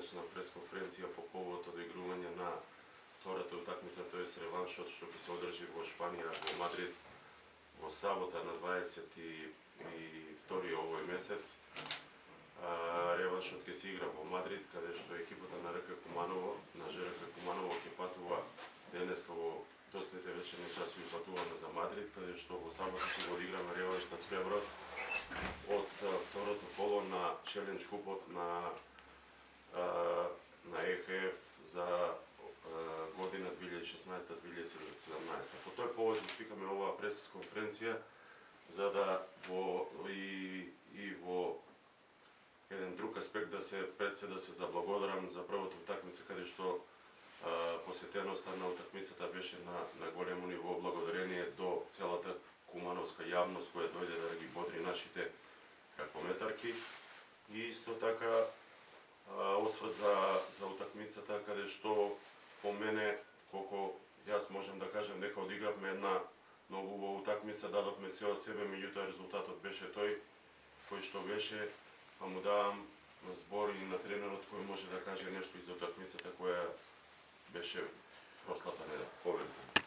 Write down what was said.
наречена пресконференција по повод одигрување на втората утакмица, тоест реваншот што ќе се одржи во Шпанија, во Мадрид, во сабота на 22 овој месец. Реваншот ќе се игра во Мадрид, каде што екипата на РК Куманово, на ЖРК Куманово ќе патува денеска во доцните вечерни часови патуваме за Мадрид, каде што во сабота ќе го одиграме реванш на Треброд од второто коло на Челендж купот на ЕХФ за година 2016-2017. По тој повод ги свикаме оваа пресконференција за да во еден друг аспект да се заблагодарам за првото утакмица каде што посетеноста на утакмицата беше на големо ниво благодарение до целата кумановска јавност која дојде да ги бодри нашите ракометарки и исто така осврт за утакмицата каде што по мене колку јас можам да кажам дека одигравме една многу убава утакмица, дадовме се од себе, меѓутоа резултатот беше тој кој што беше, па му давам збор и на тренерот кој може да каже нешто и за утакмицата која беше прошлата недела.